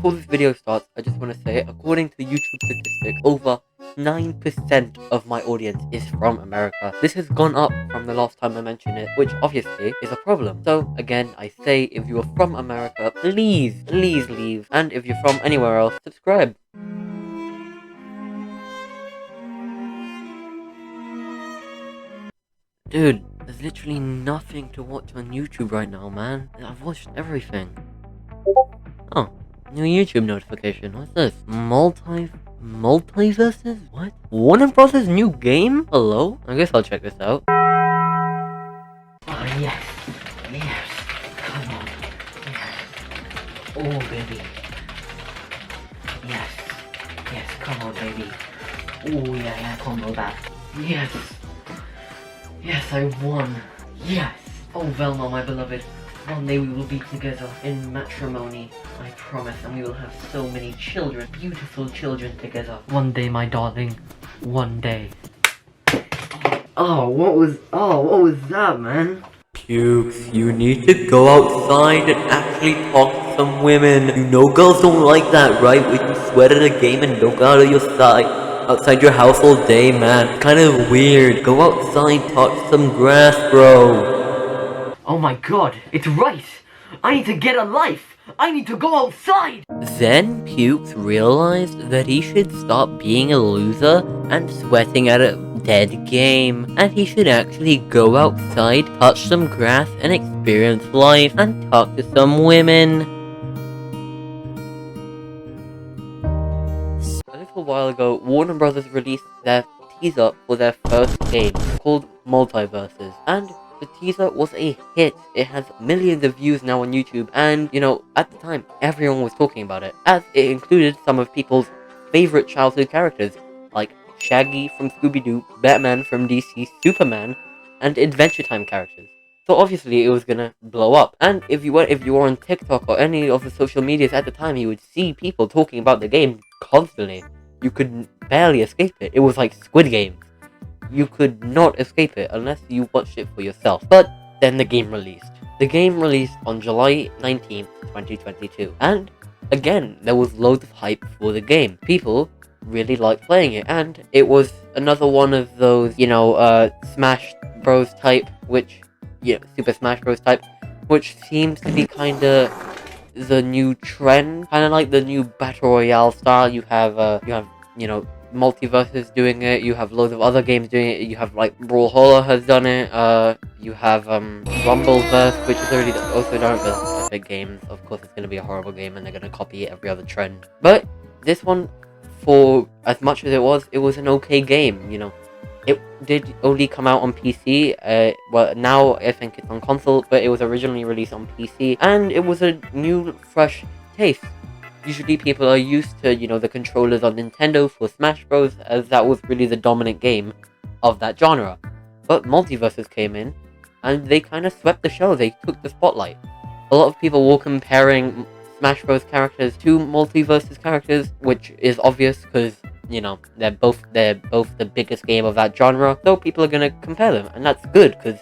before this video starts, I just want to say, according to the YouTube statistics, over 9% of my audience is from America. This has gone up from the last time I mentioned it, which obviously is a problem. So again, I say, if you are from America, please leave. And if you're from anywhere else, subscribe. Dude, there's literally nothing to watch on YouTube right now, man. I've watched everything. Oh, new YouTube notification. What's this? Multiversus? What? Warner Brothers new game? Hello? I guess I'll check this out. Oh, yes. Yes. Come on. Yes. Oh, baby. Yes. Yes, come on, baby. Oh, yeah, combo that. Yes. Yes, I won. Yes. Oh, Velma, my beloved. One day we will be together in matrimony, I promise, and we will have so many children, beautiful children together. One day, my darling. One day. Oh, what was that, man? Puuwks, you need to go outside and actually talk to some women. You know girls don't like that, right? When you sweat at a game and don't go out of your outside your house all day, man. It's kind of weird. Go outside, touch some grass, bro. Oh my god, it's right! I need to get a life! I need to go outside! Then Puuwks realized that he should stop being a loser and sweating at a dead game, and he should actually go outside, touch some grass, and experience life, and talk to some women. A little while ago, Warner Brothers released their teaser for their first game, called Mutliversus, and the teaser was a hit. It has millions of views now on YouTube, and, you know, at the time, everyone was talking about it, as it included some of people's favorite childhood characters, like Shaggy from Scooby-Doo, Batman from DC, Superman, and Adventure Time characters. So obviously it was gonna blow up, and if you were on TikTok or any of the social medias at the time, you would see people talking about the game constantly. You could barely escape it. It was like Squid Game. You could not escape it unless you watched it for yourself. But then the game released. The game released on July 19th, 2022. And again, there was loads of hype for the game. People really liked playing it. And it was another one of those, you know, Smash Bros type, Super Smash Bros type, which seems to be kinda the new trend. Kinda like the new Battle Royale style. You have, you know, Multiversus doing it, you have loads of other games doing it, you have like Brawlhalla has done it, you have Rumbleverse, which is already also done it, but Epic Games, of course it's going to be a horrible game and they're going to copy every other trend. But this one, for as much as it was an okay game, you know. It did only come out on PC, well now I think it's on console, but it was originally released on PC, and it was a new, fresh taste. Usually people are used to, you know, the controllers on Nintendo for Smash Bros, as that was really the dominant game of that genre. But Multiversus came in, and they kind of swept the show. They took the spotlight. A lot of people were comparing Smash Bros characters to Multiversus characters, which is obvious because, you know, they're both the biggest game of that genre. So people are gonna compare them, and that's good because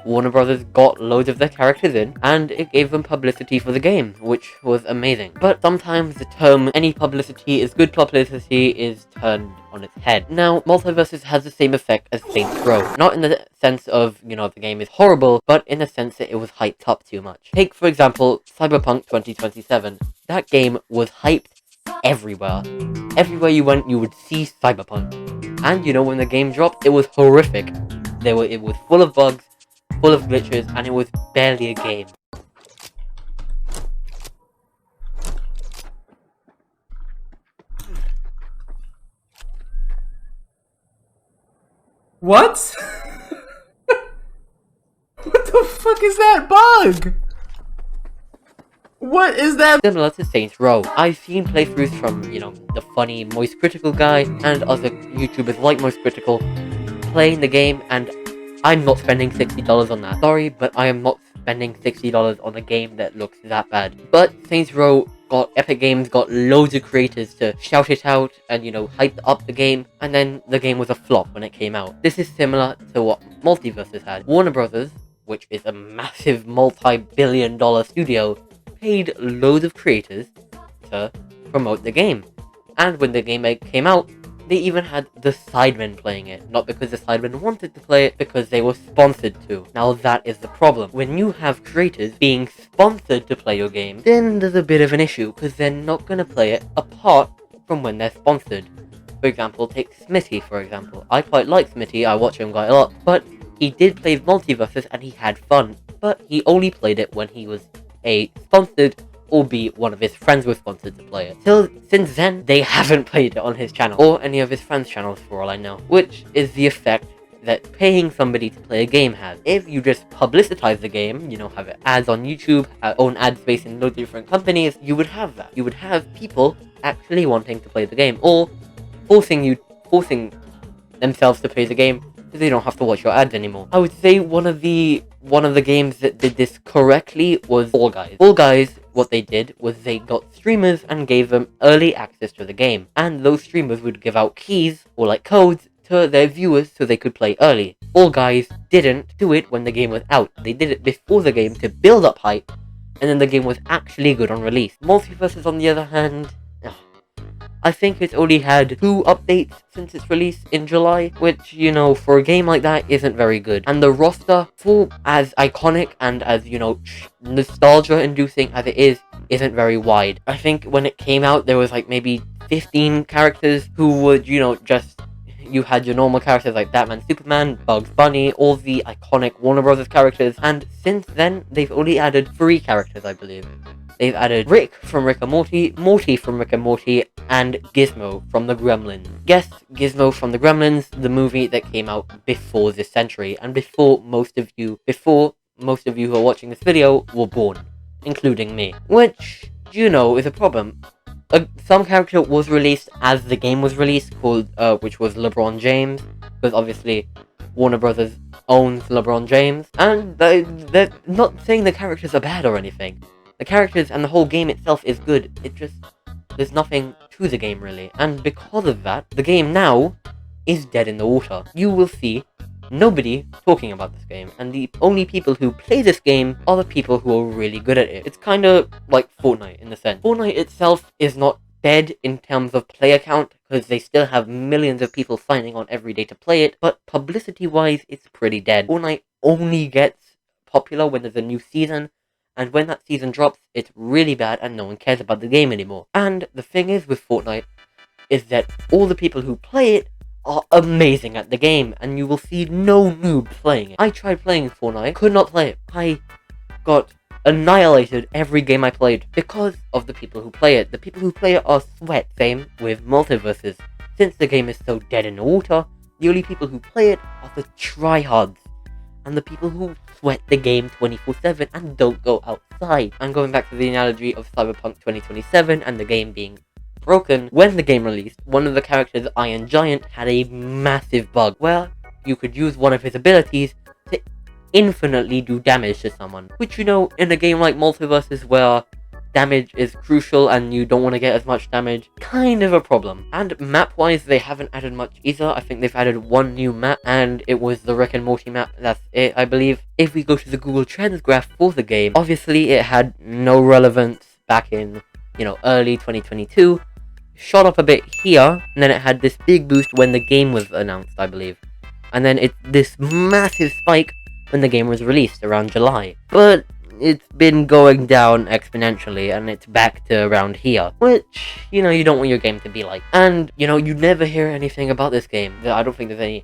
Warner Brothers got loads of their characters in, and it gave them publicity for the game, which was amazing. But sometimes the term any publicity is good publicity is turned on its head. Now, Multiversus has the same effect as Saints Row. Not in the sense of, you know, the game is horrible, but in the sense that it was hyped up too much. Take, for example, Cyberpunk 2077. That game was hyped everywhere. Everywhere you went, you would see Cyberpunk. And, you know, when the game dropped, it was horrific. It was full of bugs, full of glitches, and it was barely a game. What? What the fuck is that bug? What is that? Similar to Saints Row. I've seen playthroughs from, you know, the funny Moist Critical guy and other YouTubers like Moist Critical playing the game, and I'm not spending $60 on that. Sorry, but I am not spending $60 on a game that looks that bad. But Saints Row Epic Games got loads of creators to shout it out and, you know, hype up the game, and then the game was a flop when it came out. This is similar to what Multiversus had. Warner Brothers, which is a massive multi-billion-dollar studio, paid loads of creators to promote the game. And when the game came out, they even had the Sidemen playing it. Not because the Sidemen wanted to play it, because they were sponsored to. Now that is the problem. When you have creators being sponsored to play your game, then there's a bit of an issue, because they're not going to play it apart from when they're sponsored. For example, take Smitty, for example. I quite like Smitty, I watch him quite a lot, but he did play Mutliversus and he had fun, but he only played it when he was a sponsored, or be one of his friends was sponsored to play it. Since then, they haven't played it on his channel, or any of his friends' channels for all I know, which is the effect that paying somebody to play a game has. If you just publicitize the game, have it ads on YouTube, own ad space in loads of different companies, you would have that. You would have people actually wanting to play the game, or forcing themselves to play the game so they don't have to watch your ads anymore. I would say one of the games that did this correctly was Fall Guys. Fall Guys, what they did was they got streamers and gave them early access to the game, and those streamers would give out keys or like codes to their viewers so they could play early. Fall Guys didn't do it when the game was out. They did it before the game to build up hype, and then the game was actually good on release. Mutliversus, on the other hand, I think it's only had 2 updates since its release in July, which, for a game like that isn't very good. And the roster, for as iconic and as, nostalgia-inducing as it isn't very wide. I think when it came out, there was like maybe 15 characters who would, you had your normal characters like Batman, Superman, Bugs Bunny, all the iconic Warner Brothers characters, and since then, they've only added 3 characters, I believe. They've added Rick from Rick and Morty, Morty from Rick and Morty, and Gizmo from the Gremlins. Yes, Gizmo from the Gremlins, the movie that came out before this century, and before most of you who are watching this video were born, including me. Which, is a problem. Some character was released as the game was released, which was LeBron James, because obviously Warner Brothers owns LeBron James, and they're not saying the characters are bad or anything. The characters and the whole game itself is good, there's nothing to the game really, and because of that, the game now is dead in the water. You will see nobody talking about this game, and the only people who play this game are the people who are really good at it. It's kinda like Fortnite in the sense. Fortnite itself is not dead in terms of player count, because they still have millions of people signing on every day to play it, but publicity-wise, it's pretty dead. Fortnite only gets popular when there's a new season, and when that season drops, it's really bad and no one cares about the game anymore. And the thing is with Fortnite, is that all the people who play it are amazing at the game, and you will see no noob playing it. I tried playing Fortnite, could not play it. I got annihilated every game I played because of the people who play it. The people who play it are sweat. Same with Mutliversus. Since the game is so dead in the water, the only people who play it are the tryhards, and the people who sweat the game 24/7 and don't go outside. And going back to the analogy of Cyberpunk 2027 and the game being broken, when the game released, one of the characters, Iron Giant, had a massive bug where you could use one of his abilities to infinitely do damage to someone, which, in a game like Mutliversus where damage is crucial and you don't want to get as much damage, kind of a problem. And map-wise, they haven't added much either. I think they've added 1 new map, and it was the Rick and Morty map. That's it, I believe. If we go to the Google Trends graph for the game, obviously it had no relevance back in, early 2022. Shot up a bit here, and then it had this big boost when the game was announced, I believe. And then this massive spike when the game was released around July. But it's been going down exponentially, and it's back to around here, which, you don't want your game to be like. And, you never hear anything about this game. I don't think there's any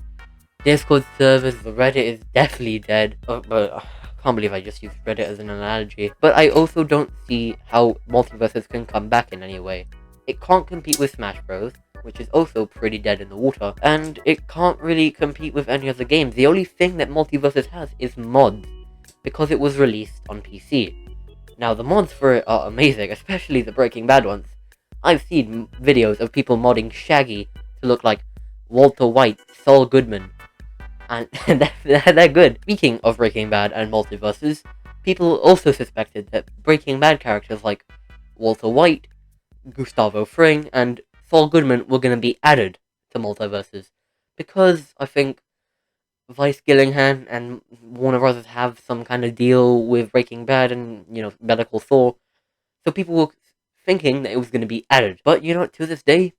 Discord servers. The Reddit is definitely dead. But I can't believe I just used Reddit as an analogy. But I also don't see how Mutliversus can come back in any way. It can't compete with Smash Bros, which is also pretty dead in the water, and it can't really compete with any other games. The only thing that Mutliversus has is mods, because it was released on PC. Now, the mods for it are amazing, especially the Breaking Bad ones. I've seen videos of people modding Shaggy to look like Walter White, Saul Goodman, and they're good. Speaking of Breaking Bad and Mutliversus, people also suspected that Breaking Bad characters like Walter White, Gustavo Fring, and Saul Goodman were going to be added to Mutliversus, because I think Vice Gillingham and Warner Brothers have some kind of deal with Breaking Bad and, Better Call Saul, so people were thinking that it was going to be added. But, you know, to this day,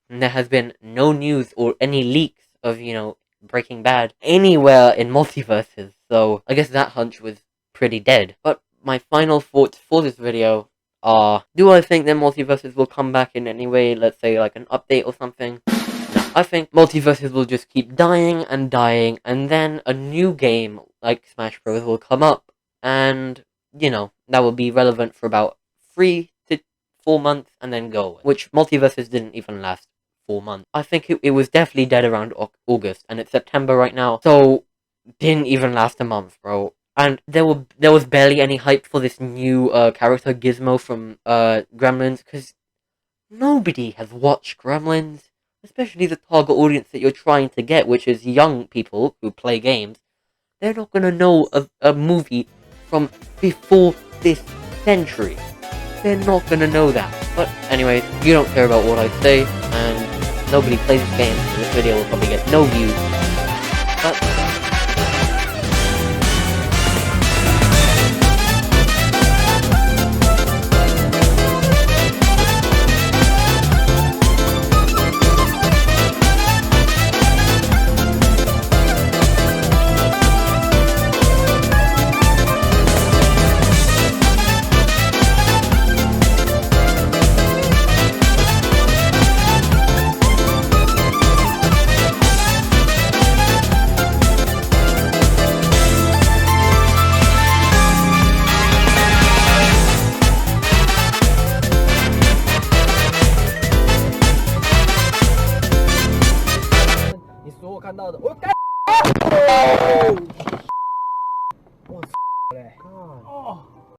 there has been no news or any leaks of, you know, Breaking Bad anywhere in Multiverses. So, I guess that hunch was pretty dead. But my final thoughts for this video are, do I think that Multiverses will come back in any way? Let's say, like, an update or something? No, I think Multiverses will just keep dying, and then a new game, like Smash Bros. Will come up, and, you know, that will be relevant for about 3 to 4 months, and then go away. Which Multiverses didn't even last 4 months. I think it was definitely dead around August, and it's September right now, so didn't even last a month, bro. And there was barely any hype for this new character Gizmo from Gremlins, because nobody has watched Gremlins, especially the target audience that you're trying to get, which is young people who play games. They're not gonna know a movie from before this century. They're not gonna know that. But anyways, you don't care about what I say, and nobody plays this game, so this video will probably get no views. But